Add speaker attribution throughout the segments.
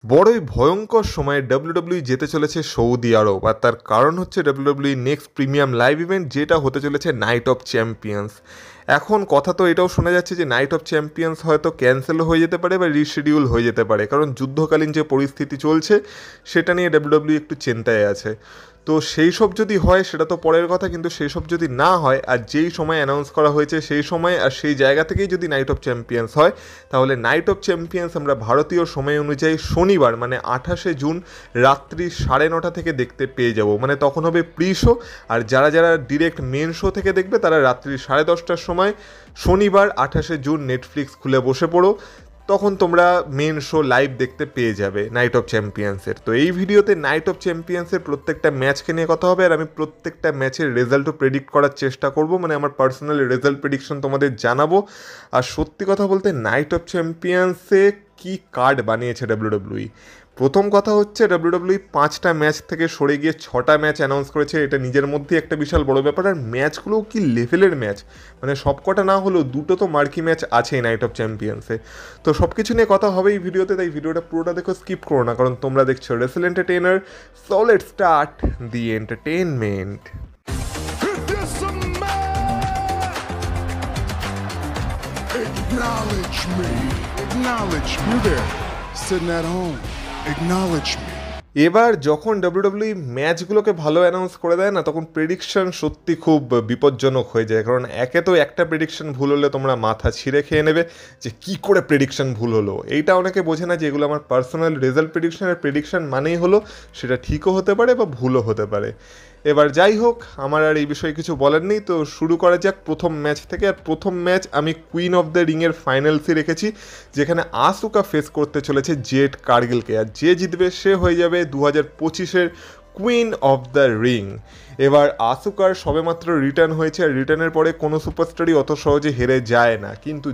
Speaker 1: বড়ই ভয়ঙ্কর সময়ে ডাব্লিউডাব্লিউই যেতে চলেছে সৌদি আরব, আর তার কারণ হচ্ছে WWE next premium live event, যেটা হতে চলেছে নাইট অফ চ্যাম্পিয়ন্স। এখন কথা তো এটাও শোনা যাচ্ছে যে নাইট অফ চ্যাম্পিয়ন্স হয়তো ক্যান্সেল হয়ে যেতে পারে বা রিশিডিউল হয়ে যেতে পারে, কারণ যুদ্ধকালীন যে পরিস্থিতি চলছে সেটা নিয়ে ডাব্লিউডাব্লিউ একটু চিন্তায় আছে। তো সেই সব যদি হয় সেটা তো পরের কথা, কিন্তু সেই সব যদি না হয় আর যেই সময় অ্যানাউন্স করা হয়েছে সেই সময় আর সেই জায়গা থেকেই যদি নাইট অফ চ্যাম্পিয়ন্স হয়, তাহলে নাইট অফ চ্যাম্পিয়ন্স আমরা ভারতীয় সময় অনুযায়ী শনিবার মানে 28শে জুন রাত্রি 9:30 থেকে দেখতে পেয়ে যাব। মানে তখন হবে প্রি শো, আর যারা যারা ডিরেক্ট মেন শো থেকে দেখবে তারা রাত্রি 10:30টার সময় শনিবার 28শে জুন নেটফ্লিক্স খুলে বসে পড়ো, তখন তোমরা মেন শো লাইভ দেখতে পেয়ে যাবে নাইট অফ চ্যাম্পিয়ন্সের। তো এই ভিডিওতে নাইট অফ চ্যাম্পিয়ন্সের প্রত্যেকটা ম্যাচকে নিয়ে কথা হবে, আর আমি প্রত্যেকটা ম্যাচের রেজাল্টও প্রেডিক্ট করার চেষ্টা করব, মানে আমার পার্সোনাল রেজাল্ট প্রেডিকশন তোমাদের জানাবো। আর সত্যি কথা বলতে নাইট অফ চ্যাম্পিয়ন্সে কি কার্ড বানিয়েছে ডাব্লিউডাব্লিউই। প্রথম কথা হচ্ছে ডাব্লিউডাব্লিউই 5টা ম্যাচ থেকে সরে গিয়ে 6টা ম্যাচ অ্যানাউন্স করেছে, এটা নিজের মধ্যে একটা বিশাল বড় ব্যাপার। আর ম্যাচগুলোও কি লেভেলের ম্যাচ, মানে সবকটা না হলেও দুটো তো মার্কি ম্যাচ আছেই নাইট অফ চ্যাম্পিয়ন্সে। তো সব কিছু নিয়ে কথা হবে এই ভিডিওতে, তাই ভিডিওটা পুরোটা দেখো, স্কিপ করো না, কারণ তোমরা দেখছো wrestle entertainer. So let's start the entertainment.
Speaker 2: Acknowledge me. Acknowledge me. You there, sitting at home. Acknowledge me.
Speaker 1: এবার যখন ডাব্লিউডাব্লিউই ম্যাচগুলোকে ভালো অ্যানাউন্স করে দেয় না, তখন প্রেডিকশন সত্যি খুব বিপজ্জনক হয়ে যায়। কারণ একে তো একটা প্রেডিকশন ভুল হলে তোমরা মাথা ছিঁড়ে খেয়ে নেবে যে কি করে প্রেডিকশন ভুল হলো। এইটা অনেকে বোঝে না যে এগুলো আমার পার্সোনাল রেজাল্ট প্রেডিকশনের প্রেডিকশন মানেই হলো সেটা ঠিকও হতে পারে বা ভুলও হতে পারে। এবার যাই হোক, আমার আর এই বিষয়ে কিছু বলার নেই, তো শুরু করা যাক প্রথম ম্যাচ থেকে। আর প্রথম ম্যাচ আমি কুইন অফ দ্য রিংয়ের ফাইনালসই রেখেছি, যেখানে আসুকা ফেস করতে চলেছে জেড কার্গিলকে, আর যে জিতবে সে হয়ে যাবে 2025-এর কুইন অফ দ্য রিং। এবার আসুকার সবেমাত্র রিটার্ন হয়েছে, আর রিটার্নের পরে কোনো সুপারস্টারই অত সহজে হেরে যায় না, কিন্তু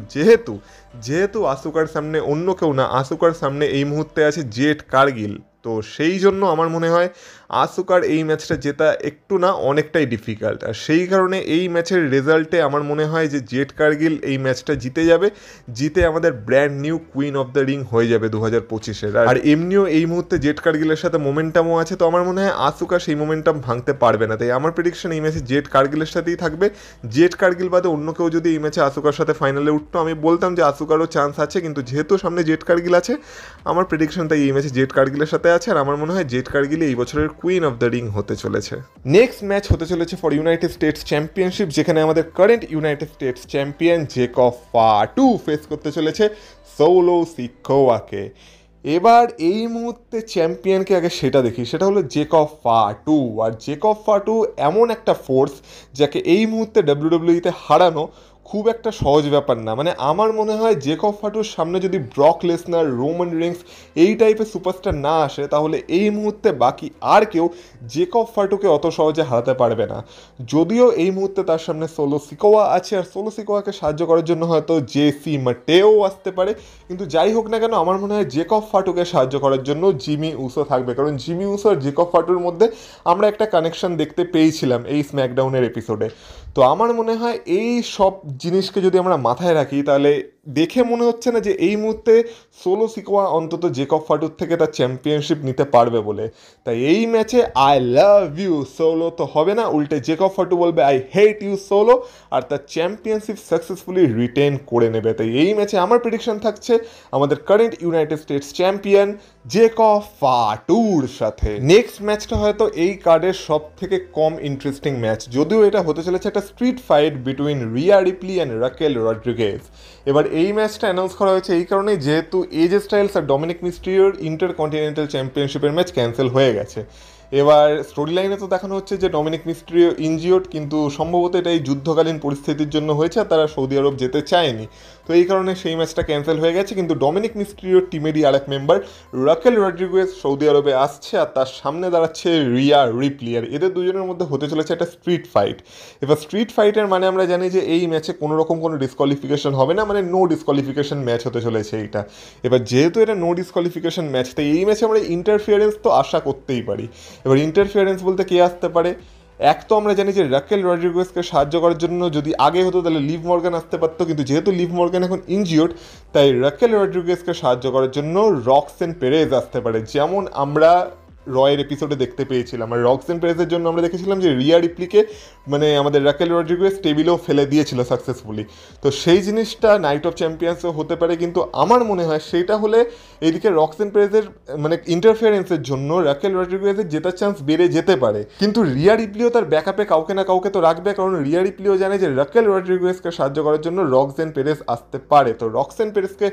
Speaker 1: যেহেতু আসুকার সামনে অন্য কেউ না, আসুকার সামনে এই মুহূর্তে আছে জেড কার্গিল, তো সেই জন্য আমার মনে হয় আসুকার এই ম্যাচটা জেতা একটু না অনেকটাই ডিফিকাল্ট। আর সেই কারণে এই ম্যাচের রেজাল্টে আমার মনে হয় যে জেড কার্গিল এই ম্যাচটা জিতে যাবে, জিতে আমাদের brand new queen of the ring হয়ে যাবে 2025-এর। আর এমনিও এই মুহূর্তে জেড কার্গিলের সাথে মোমেন্টামও আছে, তো আমার মনে হয় আসুকা সেই মোমেন্টাম ভাঙতে পারবে না। তাই আমার প্রেডিকশন এই ম্যাচে জেড কার্গিলের সাথেই থাকবে। জেড কার্গিল বাদে অন্য কেউ যদি এই ম্যাচে আসুকার সাথে ফাইনালে উঠতো, আমি বলতাম যে আসুকারও চান্স আছে, কিন্তু যেহেতু সামনে জেড কার্গিল আছে, আমার প্রেডিকশন তাই এই ম্যাচে জেড কার্গিলের সাথে আছে। আর আমার মনে হয় জেড কার্গিল এই বছরের কুইন অফ দ্য রিং হতে চলেছে। নেক্সট ম্যাচ হতে চলেছে ফর ইউনাইটেড স্টেটস চ্যাম্পিয়নশিপ, যেখানে আমাদের current United States champion Jacob Fatu face করতে চলেছে সোলো সিকোয়াকে। এবার এই মুহূর্তে চ্যাম্পিয়নকে আগে সেটা দেখি, সেটা হলো জেকব ফাটু। আর জেকব ফাটু এমন একটা ফোর্স যাকে এই মুহূর্তে ডাব্লিউডাব্লিউইতে হারানো খুব একটা সহজ ব্যাপার না। মানে আমার মনে হয় জেকব ফাটুর সামনে যদি ব্রক লেসনার, রোমান রিংস এই টাইপের সুপারস্টার না আসে, তাহলে এই মুহূর্তে বাকি আর কেউ জেকব ফাটুকে অত সহজে হারাতে পারবে না। যদিও এই মুহূর্তে তার সামনে সোলো সিকোয়া আছে, আর সোলো সিকোয়াকে সাহায্য করার জন্য হয়তো জেসি মাটেও আসতে পারে, কিন্তু যাই হোক না কেন আমার মনে হয় জেকব ফাটুকে সাহায্য করার জন্য জিমি উসো থাকবে, কারণ জিমি উসো আর জেকব ফাটুর মধ্যে আমরা একটা কানেকশন দেখতে পেয়েছিলাম এই স্ম্যাকডাউনের এপিসোডে। তো আমার মনে হয় এই সব জিনিসকে যদি আমরা মাথায় রাখি, তাহলে দেখে মনে হচ্ছে না যে এই মুহূর্তে সোলো সিকোয়া অন্তত জেকব ফাটুর থেকে তার চ্যাম্পিয়নশিপ নিতে পারবে বলে। তাই এই ম্যাচে আই লাভ ইউ সোলো তো হবে না, উল্টে জেকব ফাটু বলবে আই হেট ইউ সোলো, আর তার চ্যাম্পিয়নশিপ সাকসেসফুলি রিটেন করে নেবে। তাই এই ম্যাচে আমার প্রেডিকশন থাকছে আমাদের current United States champion Jacob ফাটুর সাথে। নেক্সট ম্যাচটা হয়তো এই কার্ডের সব থেকে কম ইন্টারেস্টিং ম্যাচ, যদিও এটা হতে চলেছে একটা street fight between Riya Ripley and Raquel Rodriguez. এবার এই ম্যাচটা অ্যানাউন্স করা হয়েছে এই কারণেই, যেহেতু এজে স্টাইলস আর ডমিনিক মিস্ট্রিওর ইন্টারকন্টিনেন্টাল চ্যাম্পিয়নশিপের ম্যাচ ক্যান্সেল হয়ে গেছে। এবার স্টোরি লাইনে তো দেখানো হচ্ছে যে ডমিনিক মিস্ট্রিও ইনজিওর্ড, কিন্তু সম্ভবত এটা এই যুদ্ধকালীন পরিস্থিতির জন্য হয়েছে, আর তারা সৌদি আরব যেতে চায়নি, তো এই কারণে সেই ম্যাচটা ক্যান্সেল হয়ে গেছে। কিন্তু ডমিনিক মিস্ট্রিওর টিমেরই আরেক মেম্বার রাকেল রড্রিগেজ সৌদি আরবে আসছে, আর তার সামনে দাঁড়াচ্ছে রিয়া রিপ্লি, আর এদের দুজনের মধ্যে হতে চলেছে একটা স্ট্রিট ফাইট। এবার স্ট্রিট ফাইটের মানে আমরা জানি যে এই ম্যাচে কোনো রকম কোনো ডিসকোয়ালিফিকেশন হবে না, মানে নো ডিসকোয়ালিফিকেশন ম্যাচ হতে চলেছে এইটা। এবার যেহেতু এটা নো ডিসকোয়ালিফিকেশন ম্যাচ, তাই এই ম্যাচে আমরা ইন্টারফিয়ারেন্স তো আশা করতেই পারি। এবার ইন্টারফিয়ারেন্স বলতে কে আসতে পারে, এক তো আমরা জানি যে রাকেল রড্রিগেজকে সাহায্য করার জন্য যদি আগে হতো তাহলে লিভ মর্গান আসতে পারতো, কিন্তু যেহেতু লিভ মর্গান এখন ইনজিওর্ড, তাই রাকেল রড্রিগেজকে সাহায্য করার জন্য রক্সেন পেরেজ আসতে পারে, যেমন আমরা রয়ের এপিসোডে দেখতে পেয়েছিলাম। আর রক্সেন পেরেজের জন্য আমরা দেখেছিলাম যে রিয়া রিপ্লিকে মানে আমাদের রাকেল রড্রিগেজ টেবিলেও ফেলে দিয়েছিল সাকসেসফুলি। তো সেই জিনিসটা নাইট অফ চ্যাম্পিয়ন্সও হতে পারে, কিন্তু আমার মনে হয় সেইটা হলে এইদিকে রক্সেন পেরেজের মানে ইন্টারফিয়ারেন্সের জন্য রাকেল রড্রিগেজের জেতার চান্স বেড়ে যেতে পারে। কিন্তু রিয়া রিপ্লিও তার ব্যাকআপে কাউকে না কাউকে তো রাখবে, কারণ রিয়া রিপ্লিও জানে যে রাকেল রড্রিগেজকে সাহায্য করার জন্য রক্সেন পেরেজ আসতে পারে। তো রক্সেন পেরেজকে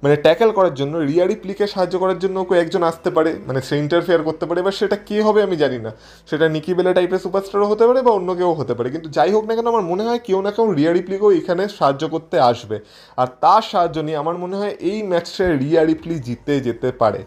Speaker 1: মানে ট্যাকেল করার জন্য রিয়া রিপ্লিকে সাহায্য করার জন্য কেউ একজন আসতে পারে, মানে সে ইন্টারফেয়ার করতে পারে। এবার সেটা কে হবে আমি জানি না, সেটা নিকি বেলা টাইপের সুপারস্টারও হতে পারে বা অন্য কেউ হতে পারে, কিন্তু যাই হোক না কেন আমার মনে হয় কেউ না কেউ রিয়া রিপ্লিকেও এখানে সাহায্য করতে আসবে। আর তার সাহায্য নিয়ে আমার মনে হয় এই ম্যাচে রিয়া রিপ্লি জিতে যেতে পারে।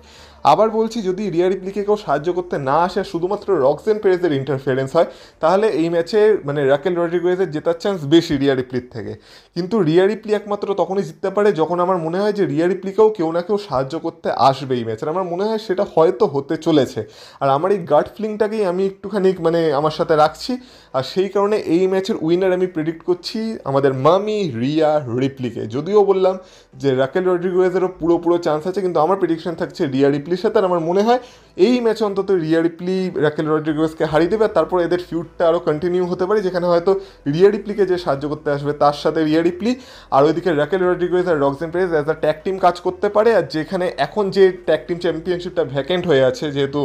Speaker 1: আবার বলছি, যদি রিয়া রিপ্লিকে কেউ সাহায্য করতে না আসে, শুধুমাত্র রক্সেন পেরেজের ইন্টারফিয়ারেন্স হয়, তাহলে এই ম্যাচে মানে রাকেল রড্রিগেজের জেতার চান্স বেশি রিয়া রিপ্লির থেকে। কিন্তু রিয়া রিপ্লি একমাত্র তখনই জিততে পারে যখন আমার মনে হয় যে রিয়া রিপ্লিকেও কেউ না কেউ সাহায্য করতে আসবে এই ম্যাচে। আমার মনে হয় সেটা হয়তো হতে চলেছে, আর আমার এই গাট ফিলিংটাকেই আমি একটুখানি মানে আমার সাথে রাখছি। আর সেই কারণে এই ম্যাচের উইনার আমি প্রেডিক্ট করছি আমাদের মামি রিয়া রিপ্লিকে। যদিও বললাম যে রাকেল রড্রিগেজেরও পুরো চান্স আছে, কিন্তু আমার প্রেডিকশন থাকছে রিয়া রিপ্লির সাথে। আর আমার মনে হয় এই ম্যাচে অন্তত রিয়া রিপ্লি রাকেল রড্রিগেজকে হারিয়ে দেবে, আর তারপর এদের ফিউডটা আরও কন্টিনিউ হতে পারে, যেখানে হয়তো রিয়া রিপ্লিকে যে সাহায্য করতে আসবে তার সাথে রিয়া রিপ্লি আর ওইদিকে রাকেল রড্রিগেজ আর Roxanne Perez as a tag team কাজ করতে পারে। আর যেখানে এখন যে ট্যাগ টিম চ্যাম্পিয়নশিপটা ভ্যাকেন্ট হয়ে আছে, যেহেতু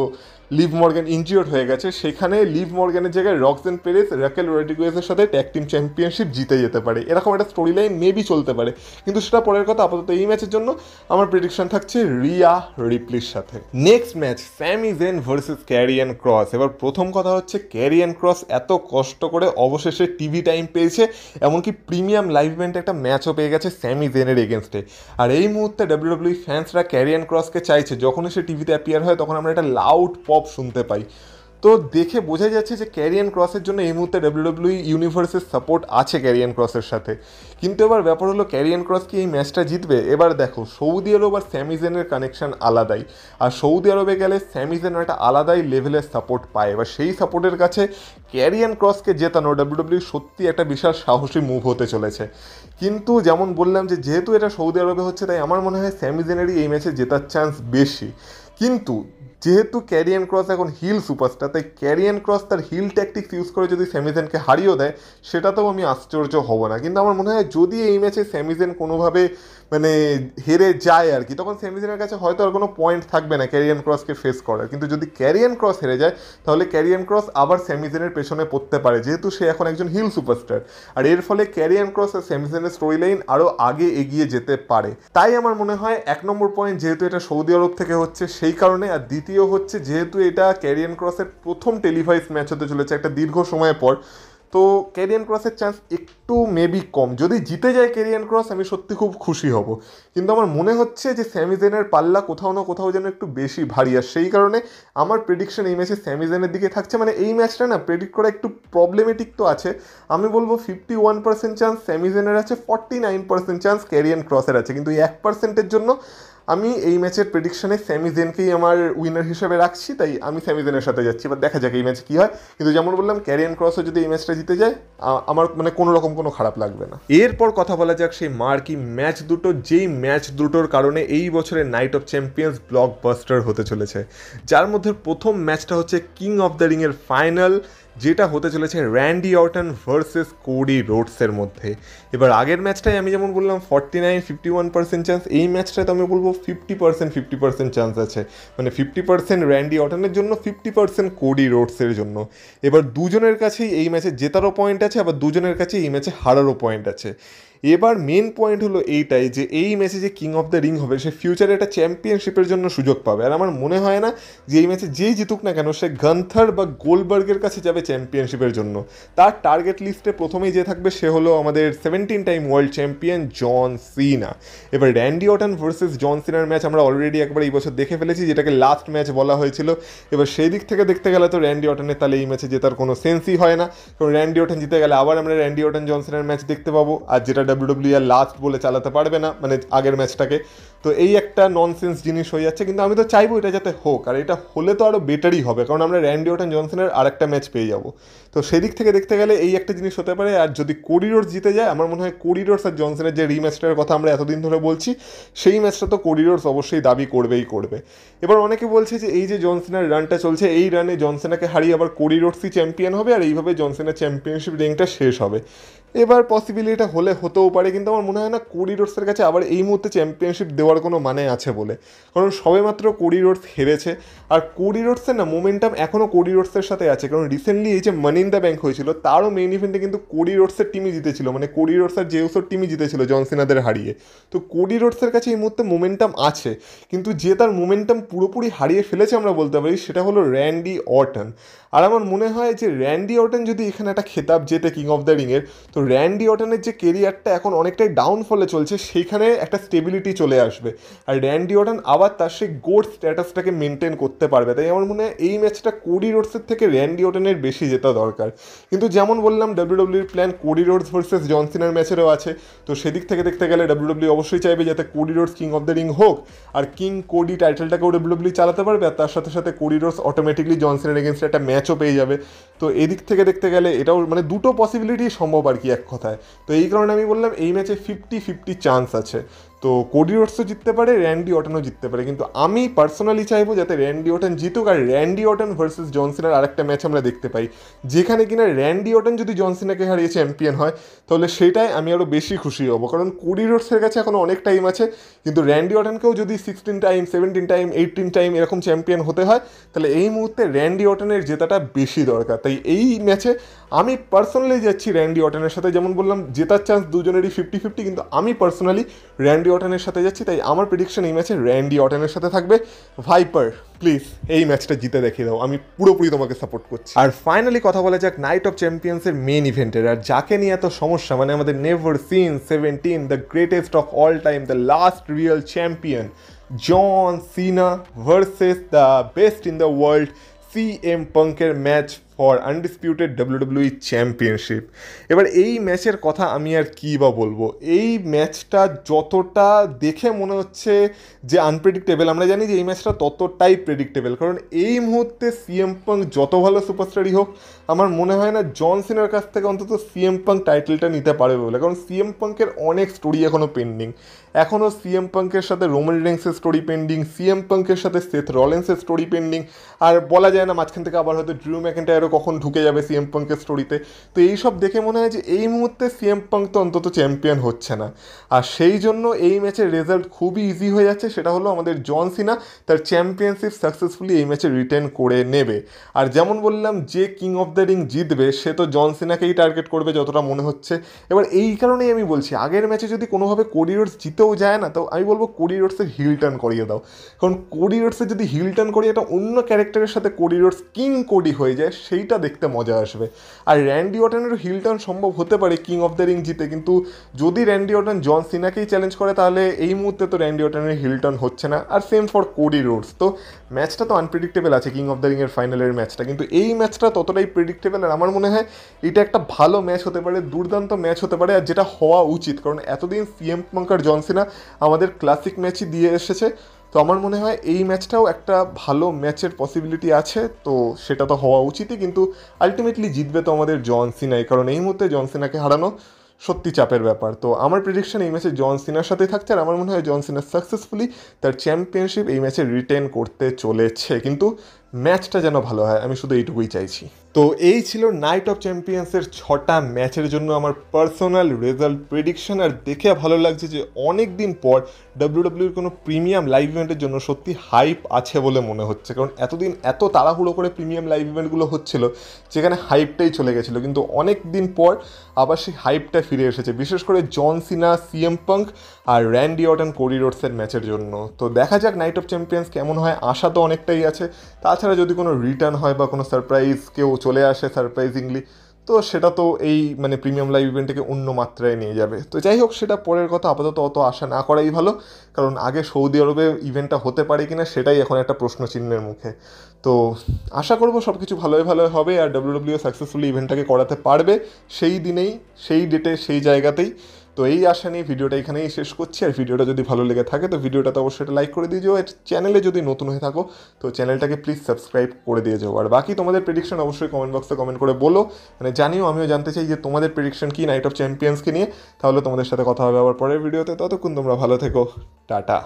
Speaker 1: লিভ মর্গান ইনজিওর্ড হয়ে গেছে, সেখানে লিভ মর্গানের জায়গায় রক্সেন পেরেজ রাকেল রড্রিগেজের সাথে ট্যাগ টিম চ্যাম্পিয়নশিপ জিতে যেতে পারে, এরকম একটা স্টোরি লাইন মেবি চলতে পারে, কিন্তু সেটা পরের কথা। আপাতত এই ম্যাচের জন্য আমার প্রেডিকশন থাকছে রিয়া রিপ্লির সাথে। Next match Sami Zayn versus Karrion Kross. এবার প্রথম কথা হচ্ছে ক্যারিয়ান ক্রস এত কষ্ট করে অবশেষে টিভি টাইম পেয়েছে, এমনকি প্রিমিয়াম লাইভ ইভেন্টে একটা ম্যাচও পেয়ে গেছে স্যামি জেনের এগেনস্টে। আর এই মুহূর্তে ডাব্লিউডাব্লিউই ফ্যান্সরা ক্যারিয়ান ক্রসকে চাইছে, যখনই সে টিভিতে অ্যাপিয়ার হয় তখন আমরা একটা লাউড পপ শুনতে পাই। তো দেখে বোঝা যাচ্ছে যে ক্যারিয়ান ক্রসের জন্য এই মুহূর্তে ডাব্লিউডাব্লিউই ইউনিভার্সের সাপোর্ট আছে ক্যারিয়ান ক্রসের সাথে। কিন্তু এবার ব্যাপার হলো ক্যারিয়ান ক্রস কি এই ম্যাচটা জিতবে? এবার দেখো, সৌদি আরব আর স্যামি জেনের কানেকশন আলাদাই, আর সৌদি আরবে গেলে স্যামি জেন একটা আলাদাই লেভেলের সাপোর্ট পায়। এবার সেই সাপোর্টের কাছে ক্যারিয়ান ক্রসকে জেতানো ডাব্লিউডাব্লিউ সত্যি একটা বিশাল সাহসী মুভ হতে চলেছে। কিন্তু যেমন বললাম যে যেহেতু এটা সৌদি আরবে হচ্ছে, তাই আমার মনে হয় স্যামি জেনেরই এই ম্যাচে জেতার চান্স বেশি। কিন্তু যেহেতু ক্যারিয়ান ক্রস এখন হিল সুপারস্টার, তাই ক্যারিয়ান ক্রস তার হিল ট্যাকটিক্স ইউজ করে যদি স্যামিজেনকে হারিয়েও দেয়, সেটাতেও আমি আশ্চর্য হব না। কিন্তু আমার মনে হয় যদি এই ম্যাচে স্যামিজেন কোনোভাবে মানে হেরে যায় আর কি, তখন স্যামিজেনের কাছে হয়তো আর কোনো পয়েন্ট থাকবে না ক্যারিয়ান ক্রসকে ফেস করার। কিন্তু যদি ক্যারিয়ান ক্রস হেরে যায়, তাহলে ক্যারিয়ান ক্রস আবার স্যামিজেনের পেছনে পড়তে পারে, যেহেতু সে এখন একজন হিল সুপারস্টার। আর এর ফলে ক্যারিয়ান ক্রস আর স্যামিজেনের স্টোরি লাইন আরও আগে এগিয়ে যেতে পারে। তাই আমার মনে হয় 1 নম্বর পয়েন্ট যেহেতু এটা সৌদি আরব থেকে হচ্ছে সেই কারণে, আর দ্বিতীয় হচ্ছে যেহেতু এটা ক্যারিয়ান ক্রসের প্রথম টেলিভাইজ ম্যাচ হতে চলেছে একটা দীর্ঘ সময় পর, তো ক্যারিয়ান ক্রসের চান্স একটু মেবি কম। যদি জিতে যায় ক্যারিয়ান ক্রস আমি সত্যি খুব খুশি হব, কিন্তু আমার মনে হচ্ছে যে স্যামিজেনের পাল্লা কোথাও না কোথাও যেন একটু বেশি ভারী। আর সেই কারণে আমার প্রেডিকশন এই ম্যাচে স্যামিজেনের দিকে থাকছে। মানে এই ম্যাচটা না প্রেডিক্ট করা একটু প্রবলেমেটিক তো আছে। আমি বলবো 51% চান্স স্যামিজেনের আছে, 49% চান্স ক্যারিয়ান ক্রসের আছে, কিন্তু এই 1%-এর জন্য আমি এই ম্যাচের প্রেডিকশনে স্যামিজেনকেই আমার উইনার হিসেবে রাখছি, তাই আমি স্যামিজেনের সাথে যাচ্ছি। এবার দেখা যাক এই ম্যাচে কী হয়, কিন্তু যেমন বললাম ক্যারিয়ান ক্রসও যদি এই ম্যাচটা জিতে যায় আমার মানে কোনো রকম কোনো খারাপ লাগবে না। এরপর কথা বলা যাক সেই মার্কি ম্যাচ দুটো, যেই ম্যাচ দুটোর কারণে এই বছরের নাইট অফ চ্যাম্পিয়ন্স ব্লকবাস্টার হতে চলেছে, যার মধ্যে প্রথম ম্যাচটা হচ্ছে কিং অফ দ্য রিংয়ের ফাইনাল, যেটা হতে চলেছে র্যান্ডি অর্টন ভার্সেস কোডি রোডসের মধ্যে। এবার আগের ম্যাচটাই আমি যেমন বললাম 49-51% চান্স, এই ম্যাচটাতে আমি বলবো 50% চান্স আছে। মানে 50% র্যান্ডি অর্টনের জন্য, 50% কোডি রোডসের জন্য। এবার দুজনের কাছেই এই ম্যাচে জেতারও পয়েন্ট আছে, আবার দুজনের কাছেই এই ম্যাচে হারারও পয়েন্ট আছে। এবার মেন পয়েন্ট হলো এইটাই যে এই ম্যাচে যে কিং অফ দ্য রিং হবে সে ফিউচারে একটা চ্যাম্পিয়নশিপের জন্য সুযোগ পাবে। আর আমার মনে হয় না যে এই ম্যাচে যেই জিতুক না কেন সে গান্থার বা গোলবার্গের কাছে যাবে চ্যাম্পিয়নশিপের জন্য। তার টার্গেট লিস্টে প্রথমেই যে থাকবে সে হলো আমাদের 17 টাইম ওয়ার্ল্ড চ্যাম্পিয়ন জন সিনা। এবার র্যান্ডি অর্টন ভার্সেস জন সিনার ম্যাচ আমরা অলরেডি একবার এই বছর দেখে ফেলেছি, যেটাকে লাস্ট ম্যাচ বলা হয়েছিল। এবার সেই দিক থেকে দেখতে গেলে তো র্যান্ডি অর্টনের তাহলে এই ম্যাচে জেতার কোনো সেন্সই হয় না, কারণ র্যান্ডি অর্টন জিতে গেলে আবার আমরা র্যান্ডি অর্টন জন সিনার ম্যাচ দেখতে পাবো, আর যেটা ডাব্লিউডাব্লিউ আর লাস্ট বলে চালাতে পারবে না মানে আগের ম্যাচটাকে। তো এই একটা ননসেন্স জিনিস হয়ে যাচ্ছে, কিন্তু আমি তো চাইবো এটা যাতে হোক, আর এটা হলে তো আরও বেটারই হবে, কারণ আমরা র্যান্ডি অর্টন জনসনের আর একটা ম্যাচ পেয়ে যাবো। তো সেদিক থেকে দেখতে গেলে এই একটা জিনিস হতে পারে। আর যদি কোডি রোডস জিতে যায়, আমার মনে হয় কোডি রোডস আর জনসনের যে রিম্যাচটার কথা আমরা এতদিন ধরে বলছি, সেই ম্যাচটা তো কোডি রোডস অবশ্যই দাবি করবেই করবে। এবার অনেকে বলছে যে এই যে জনসেনার রানটা চলছে, এই রানে জনসেনাকে হারিয়ে আবার কোডি রোডসই চ্যাম্পিয়ন হবে, আর এইভাবে জনসেনার চ্যাম্পিয়নশিপ রেঙ্কটা শেষ হবে। এবার পসিবিলি এটা হলে হতেও পারে, কিন্তু আমার মনে হয় না কোডি রোডসের কাছে আবার এই মুহূর্তে চ্যাম্পিয়নশিপ দেওয়ার কোনো মানে আছে বলে, কারণ সবেমাত্র কোডি রোডস হেরেছে। আর কোডি রোডসের না মোমেন্টাম এখনও কোডি রোডসের সাথে আছে, কারণ রিসেন্টলি এই যে মানি ইন দ্য ব্যাংক হয়েছিল, তারও মেইন ইভেন্টে কিন্তু কোডি রোডসের টিমই জিতেছিল, মানে কোডি রোডস আর জেউসোর টিমই জিতেছিল জনসিনাদের হারিয়ে। তো কোডি রোডসের কাছে এই মুহূর্তে মোমেন্টাম আছে, কিন্তু যে তার মোমেন্টাম পুরোপুরি হারিয়ে ফেলেছে আমরা বলতে পারি, সেটা হলো র্যান্ডি অর্টন। আর আমার মনে হয় যে র্যান্ডি অর্টন যদি এখানে একটা খেতাব জেতে কিং অফ দ্য রিংয়ের, তো র্যান্ডি অর্টনের যে কেরিয়ারটা এখন অনেকটাই ডাউনফলে চলছে, সেইখানে একটা স্টেবিলিটি চলে আসবে, আর র্যান্ডি অর্টন আবার তার সেই গোট স্ট্যাটাসটাকে মেনটেন করতে পারবে। তাই আমার মনে হয় এই ম্যাচটা কোডি রোডসের থেকে র্যান্ডি অর্টনের বেশি জেতা দরকার। কিন্তু যেমন বললাম, ডাব্লিউডাব্লিউর প্ল্যান কোডি রোডস ভার্সেস জন সিনার ম্যাচেরও আছে, তো সেদিক থেকে দেখতে গেলে ডাব্লিউডাব্লিউ অবশ্যই চাইবে যাতে Cody Rhodes king of the ring হোক, আর কিং কোডি টাইটেলটাকেও ডাব্লিউডাব্লিউ চালাতে পারবে, আর তার সাথে সাথে কোডি রোডস অটোমেটিকলি জন সিনার এগেনস্টে একটা ম্যাচও পেয়ে যাবে। তো এদিক থেকে দেখতে গেলে এটাও মানে দুটো পসিবিলিটি সম্ভব আর কি এক কথায়। তো এই কারণে আমি বললাম এই ম্যাচে 50-50 চান্স আছে। তো কোডি রোডসও জিততে পারে, র্যান্ডি অর্টনও জিততে পারে, কিন্তু আমি পার্সোনালি চাইবো যাতে র্যান্ডি অর্টন জিতুক, আর র্যান্ডি অর্টন ভার্সেস জন সিনার আরেকটা ম্যাচ আমরা দেখতে পাই, যেখানে কিনা র্যান্ডি অর্টন যদি জন সিনাকে হারিয়ে চ্যাম্পিয়ন হয়, তাহলে সেটাই আমি আরও বেশি খুশি হব, কারণ কোডি রোডসের কাছে এখনও অনেক টাইম আছে। কিন্তু র্যান্ডি অর্টনকেও যদি 16 টাইম, 17 টাইম, 18 টাইম এরকম চ্যাম্পিয়ন হতে হয়, তাহলে এই মুহূর্তে র্যান্ডি অর্টনের জেতাটা বেশি দরকার। তাই এই ম্যাচে আমি পার্সোনালি যাচ্ছি র্যান্ডি অর্টনের সাথে। যেমন বললাম, জেতার চান্স দুজনেরই 50-50, কিন্তু আমি পার্সোনালি র্যান্ডি অর্টনের সাথে যাচ্ছি। তাই আমার প্রেডিকশন এই ম্যাচে র্যান্ডি অর্টনের সাথে থাকবে। ভাইপার প্লিজ এই ম্যাচটা জিতে দেখিয়ে দাও, আমি পুরোপুরি তোমাকে সাপোর্ট করছি। আর ফাইনালি কথা বলা যাক নাইট অফ চ্যাম্পিয়ন্সের মেন ইভেন্টের, আর যাকে নিয়ে এত সমস্যা, মানে আমাদের never seen 17, the greatest of all time, the last real champion John Cena versus the best in the world CM পাঙ্কের match for undisputed WWE championship. এবার এই ম্যাচের কথা আমি আর কী বা বলবো, এই ম্যাচটা যতটা দেখে মনে হচ্ছে যে আনপ্রেডিক্টেবল, আমরা জানি যে এই ম্যাচটা ততটাই প্রেডিক্টেবল, কারণ এই মুহূর্তে CM পাঙ্ক যত ভালো সুপারস্টারই হোক, আমার মনে হয় না জন সিনার কাছ থেকে অন্তত CM পাঙ্ক টাইটেলটা নিতে পারবে বলে, কারণ CM পাঙ্কের অনেক স্টোরি এখনও পেন্ডিং, এখনও CM পাঙ্কের সাথে রোমান রেন্সের স্টোরি পেন্ডিং, CM পাঙ্কের সাথে সেথ রলিন্সের স্টোরি পেন্ডিং, আর বলা যায় না মাঝখান থেকে আবার হয়তো ড্রিউ ম্যাকেন্টায়ারও কখন ঢুকে যাবে CM পাঙ্কের স্টোরিতে। তো এইসব দেখে মনে হয় যে এই মুহূর্তে CM পাঙ্ক তো অন্তত চ্যাম্পিয়ন হচ্ছে না, আর সেই জন্য এই ম্যাচের রেজাল্ট খুবই ইজি হয়ে যাচ্ছে, সেটা হলো আমাদের জন সিনা তার চ্যাম্পিয়নশিপ সাকসেসফুলি এই ম্যাচে রিটেন করে নেবে। আর যেমন বললাম, যে কিং অফ দ্য রিং জিতবে সে তো জন সিনাকেই টার্গেট করবে যতটা মনে হচ্ছে। এবার এই কারণেই আমি বলছি, আগের ম্যাচে যদি কোনোভাবে কোডি রোডস জিতেও যায় না, তো আমি বলবো কোডি রোডসের হিল টার্ন করিয়ে দাও, কারণ কোডি রোডসের যদি হিল টার্ন করিয়ে একটা অন্য ক্যারেক্টারের সাথে কোডি রোডস কিং কোডি হয়ে যায়, সেইটা দেখতে মজা আসবে। আর র্যান্ডি অর্টনেরও হিল টার্ন সম্ভব হতে পারে কিং অফ দ্য রিং জিতে, কিন্তু যদি র্যান্ডি অর্টন জন সিনাকেই চ্যালেঞ্জ করে, তাহলে এই মুহূর্তে তো র্যান্ডি অর্টনের হিল টার্ন হচ্ছে না। আর সেম ফর কোডি রোডস। তো ম্যাচটা তো আনপ্রেডিক্টেবল আছে কিং অফ দ্য রিংয়ের ফাইনালের ম্যাচটা, কিন্তু এই ম্যাচটা ততটাই প্রেডিক্টেবল, আর আমার মনে হয় এটা একটা ভালো ম্যাচ হতে পারে, দুর্দান্ত ম্যাচ হতে পারে, আর যেটা হওয়া উচিত, কারণ এতদিন CM পাঙ্ক আর জন সিনা আমাদের ক্লাসিক ম্যাচই দিয়ে এসেছে। তো আমার মনে হয় এই ম্যাচটাও একটা ভালো ম্যাচের পসিবিলিটি আছে, তো সেটা তো হওয়া উচিতই, কিন্তু আলটিমেটলি জিতবে তো আমাদের জন সিনাই, কারণ এই মুহূর্তে জন সিনাকে হারানো সত্যি চাপের ব্যাপার। তো আমার প্রেডিকশন এই ম্যাচে জন সিনার সাথেই থাকছে, আর আমার মনে হয় জন সিনা সাকসেসফুলি তার চ্যাম্পিয়নশিপ এই ম্যাচে রিটেন করতে চলেছে, কিন্তু ম্যাচটা যেন ভালো হয়, আমি শুধু এইটুকুই চাইছি। তো এই ছিল নাইট অফ চ্যাম্পিয়ন্সের 6টা ম্যাচের জন্য আমার পার্সোনাল রেজাল্ট প্রেডিকশন। আর দেখে ভালো লাগছে যে অনেক দিন পর ডাব্লিউডাব্লিউর কোনো প্রিমিয়াম লাইভ ইভেন্টের জন্য সত্যি হাইপ আছে বলে মনে হচ্ছে, কারণ এতদিন এত তাড়াহুড়ো করে প্রিমিয়াম লাইভ ইভেন্টগুলো হচ্ছিল যেখানে হাইপটাই চলে গেছিলো, কিন্তু অনেক দিন পর আবার সেই হাইপটা ফিরে এসেছে, বিশেষ করে জন সিনা, CM পাঙ্ক আর র্যান্ডি অর্টন কোডি রোডসের ম্যাচের জন্য। তো দেখা যাক নাইট অফ চ্যাম্পিয়ন্স কেমন হয়, আশা তো অনেকটাই আছে। তাছাড়া যদি কোনো রিটার্ন হয় বা কোনো সারপ্রাইজ কেউ চলে আসে সারপ্রাইজিংলি, তো সেটা তো এই মানে প্রিমিয়াম লাইভ ইভেন্টটাকে অন্য মাত্রায় নিয়ে যাবে। তো যাই হোক, সেটা পরের কথা, আপাতত অত আশা না করাই ভালো, কারণ আগে সৌদি আরবে ইভেন্টটা হতে পারে কিনা সেটাই এখন একটা প্রশ্নচিহ্নের মুখে। তো আশা করবো সব কিছু ভালোই ভালো হবে, আর ডাব্লিউডাব্লিউ সাকসেসফুলি ইভেন্টটাকে করাতে পারবে সেই দিনেই, সেই ডেটে, সেই জায়গাতেই। তো এই আশা নিয়ে ভিডিওটা এখানেই শেষ করছি। আর ভিডিওটা যদি ভালো লেগে থাকে তো ভিডিওটাতে অবশ্যই একটা লাইক করে দিয়ে যাও। আর চ্যানেলে যদি নতুন হয়ে থাকো তো চ্যানেলটাকে প্লিজ সাবস্ক্রাইব করে দিয়ে যাও। আর বাকি তোমাদের প্রেডিকশন অবশ্যই কমেন্ট বক্সে কমেন্ট করে বলো, মানে জানিও, আমিও জানতে চাই যে তোমাদের প্রেডিকশন কি নাইট অফ চ্যাম্পিয়ন্সকে নিয়ে। তাহলে তোমাদের সাথে কথা হবে আবার পরের ভিডিওতে। ততক্ষণ তোমরা ভালো থেকো, টাটা।